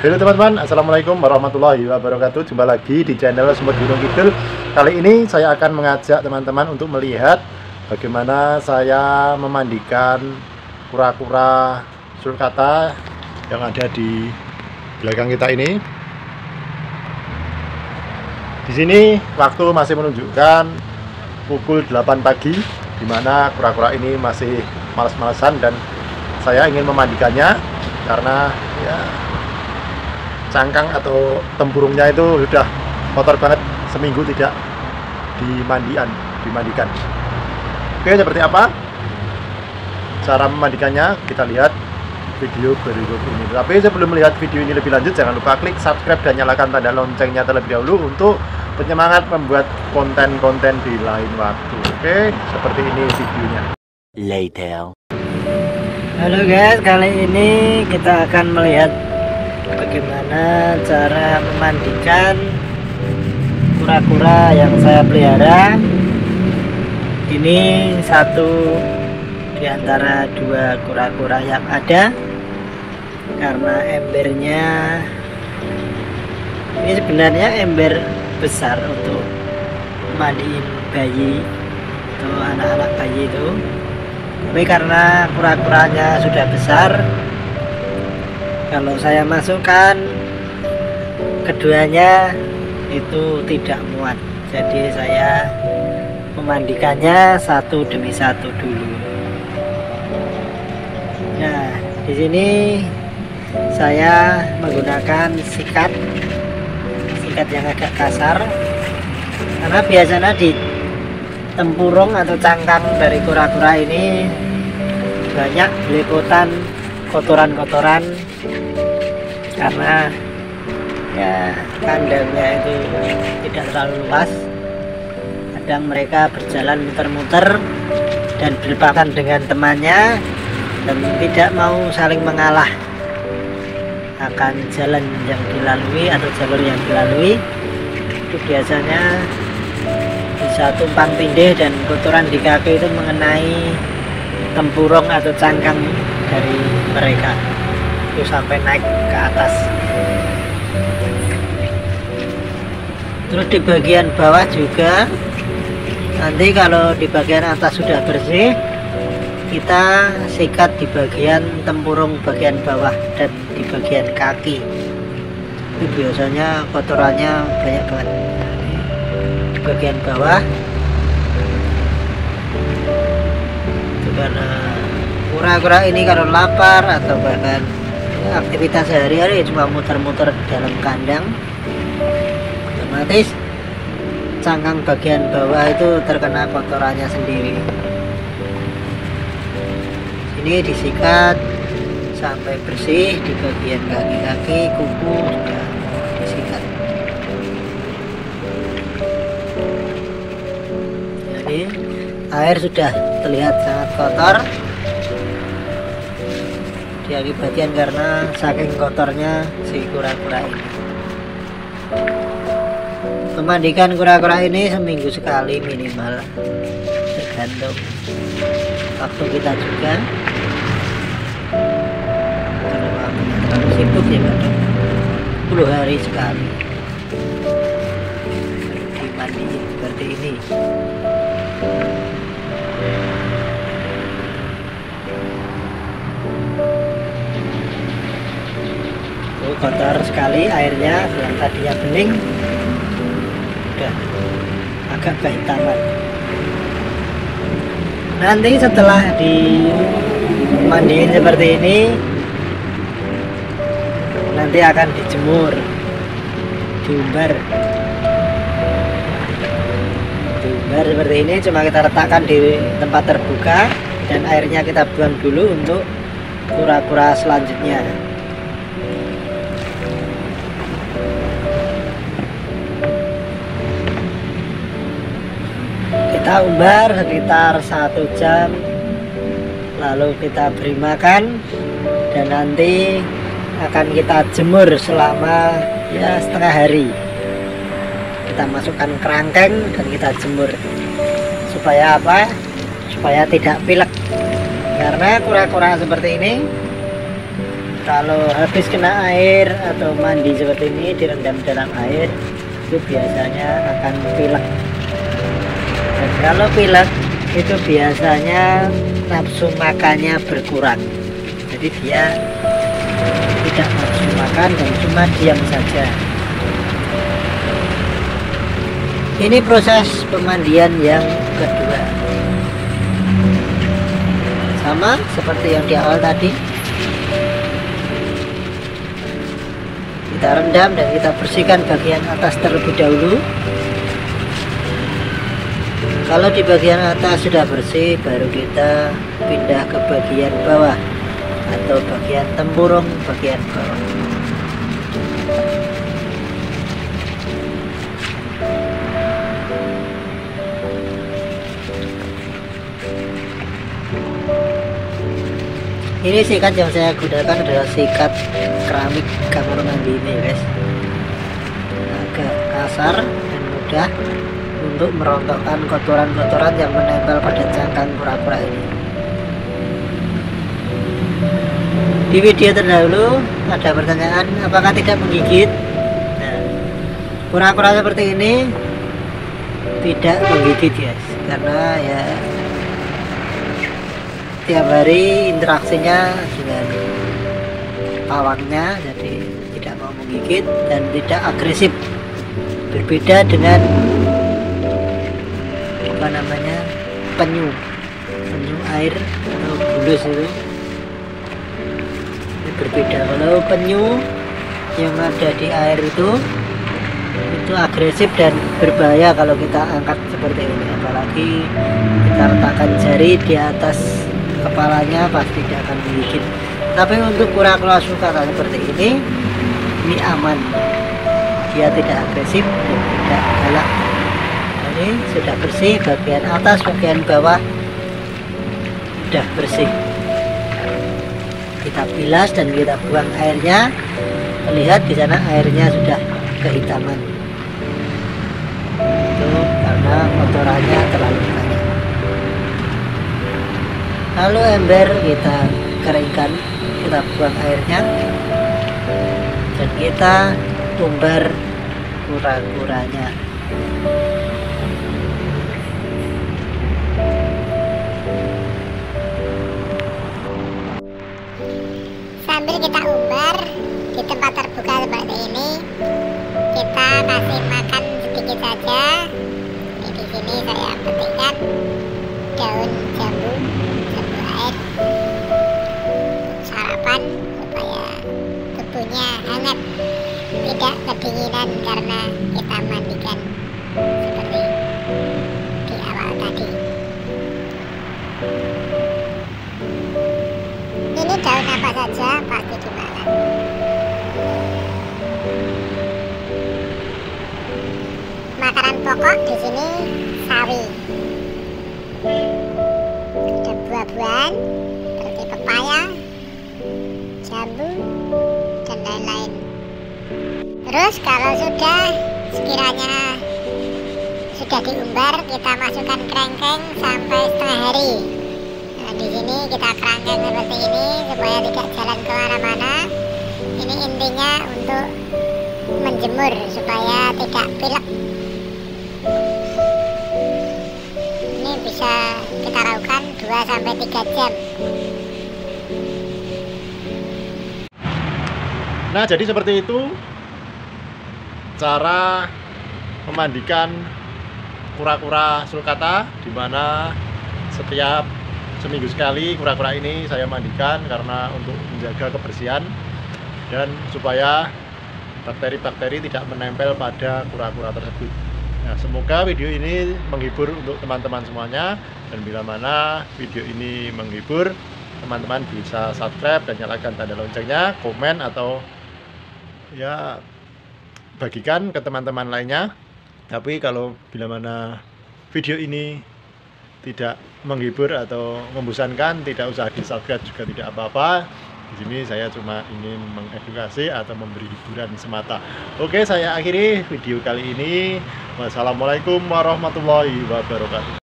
Halo teman-teman, assalamualaikum warahmatullahi wabarakatuh. Jumpa lagi di channel Semut Gunung Kidul. Kali ini saya akan mengajak teman-teman untuk melihat bagaimana saya memandikan kura-kura sulcata yang ada di belakang kita ini. Di sini waktu masih menunjukkan pukul 8 pagi, di mana kura-kura ini masih malas-malasan dan saya ingin memandikannya karena ya cangkang atau tempurungnya itu sudah kotor banget, seminggu tidak dimandikan. Oke, seperti apa cara memandikannya? Kita lihat video berikut ini. Tapi sebelum melihat video ini lebih lanjut, jangan lupa klik subscribe dan nyalakan tanda loncengnya terlebih dahulu untuk penyemangat membuat konten-konten di lain waktu. Oke, seperti ini videonya. Later. Halo guys, kali ini kita akan melihat bagaimana cara memandikan kura-kura yang saya pelihara. Ini satu di antara dua kura-kura yang ada, karena embernya ini sebenarnya ember besar untuk mandiin bayi atau anak-anak bayi itu, tapi karena kura-kuranya sudah besar, kalau saya masukkan keduanya itu tidak muat, jadi saya memandikannya satu demi satu dulu. Nah, di sini saya menggunakan sikat yang agak kasar, karena biasanya di tempurung atau cangkang dari kura-kura ini banyak belepotan kotoran-kotoran, karena ya kandangnya itu tidak terlalu luas. Kadang mereka berjalan muter-muter dan berpakan dengan temannya dan tidak mau saling mengalah akan jalan yang dilalui atau jalur yang dilalui. Itu biasanya bisa tumpang tindih dan kotoran di kaki itu mengenai tempurung atau cangkang dari mereka, itu sampai naik ke atas. Terus di bagian bawah juga, nanti kalau di bagian atas sudah bersih, kita sikat di bagian tempurung bagian bawah dan di bagian kaki. Itu biasanya kotorannya banyak banget di bagian bawah. Itu karena kura-kura ini kalau lapar atau bahkan aktivitas sehari-hari cuma muter-muter di dalam kandang, otomatis cangkang bagian bawah itu terkena kotorannya sendiri. Ini disikat sampai bersih, di bagian kaki-kaki, kuku sudah disikat. Jadi air sudah terlihat sangat kotor, diakibatkan karena saking kotornya si kura-kura ini. Memandikan kura-kura ini seminggu sekali minimal, tergantung waktu kita juga. Kalau waktunya terlalu sibuk ya kadang 10 hari sekali dimandiin seperti ini. Kotor sekali airnya, yang tadinya bening udah agak kehitaman. Nanti setelah dimandiin seperti ini, nanti akan dijemur, diumbar seperti ini. Cuma kita letakkan di tempat terbuka dan airnya kita buang dulu untuk kura-kura selanjutnya. Kita umbar sekitar 1 jam, lalu kita beri makan, dan nanti akan kita jemur selama ya setengah hari. Kita masukkan kerangkeng dan kita jemur. Supaya apa? Supaya tidak pilek. Karena kura-kura seperti ini Kalau habis kena air atau mandi seperti ini direndam dalam air, itu biasanya akan pilek. Dan kalau pilek itu biasanya nafsu makannya berkurang, jadi dia tidak nafsu makan dan cuma diam saja. Ini proses pemandian yang kedua, sama seperti yang di awal tadi. Kita rendam dan kita bersihkan bagian atas terlebih dahulu. Kalau di bagian atas sudah bersih, baru kita pindah ke bagian bawah atau bagian tempurung bagian bawah. Ini sikat yang saya gunakan adalah sikat keramik kamar mandi ini, guys. Agak kasar dan mudah untuk merontokkan kotoran-kotoran yang menempel pada cangkang kura-kura ini. Di video terdahulu ada pertanyaan apakah tidak menggigit. Nah, kura-kura seperti ini tidak menggigit, guys, karena ya tiap hari interaksinya dengan pawangnya, jadi tidak mau menggigit dan tidak agresif. Berbeda dengan penyu air atau bulus itu berbeda. Kalau penyu yang ada di air itu agresif dan berbahaya kalau kita angkat seperti ini, apalagi kita letakkan jari di atas kepalanya pasti tidak akan menggigit. Tapi untuk kura-kura sulcata seperti ini aman, dia tidak agresif dan tidak galak. Ini sudah bersih, bagian atas bagian bawah sudah bersih. Kita bilas dan kita buang airnya. Lihat di sana airnya sudah kehitaman, itu karena kotorannya terlalu banyak. Lalu ember kita keringkan, kita buang airnya dan kita tumbar kura-kuranya. Sambil kita umbar di tempat terbuka seperti ini, kita kasih makan sedikit saja. Di sini saya petikkan daun jambu air sarapan supaya tubuhnya hangat, tidak kedinginan karena kita mandikan seperti di awal tadi. Ini daun apa saja pasti dimakan. Makanan pokok di sini sawi. Ada buah-buahan seperti pepaya, jambu, dan lain-lain. Terus kalau sekiranya sudah diumbar, kita masukkan kerangkeng sampai setengah hari. Nah, di sini kita kerangkeng seperti ini supaya tidak jalan kemana-mana. Ini intinya untuk menjemur supaya tidak pilek. Ini bisa kita lakukan 2-3 jam. Nah, jadi seperti itu cara memandikan kura-kura sulcata, di mana setiap seminggu sekali kura-kura ini saya mandikan karena untuk menjaga kebersihan dan supaya bakteri-bakteri tidak menempel pada kura-kura tersebut. Nah, semoga video ini menghibur untuk teman-teman semuanya, dan bila mana video ini menghibur, teman-teman bisa subscribe dan nyalakan tanda loncengnya, komen atau ya bagikan ke teman-teman lainnya. Tapi kalau bila mana video ini tidak menghibur atau membosankan, tidak usah di subscribe juga tidak apa-apa. Di sini saya cuma ingin mengedukasi atau memberi hiburan semata. Oke, saya akhiri video kali ini. Wassalamualaikum warahmatullahi wabarakatuh.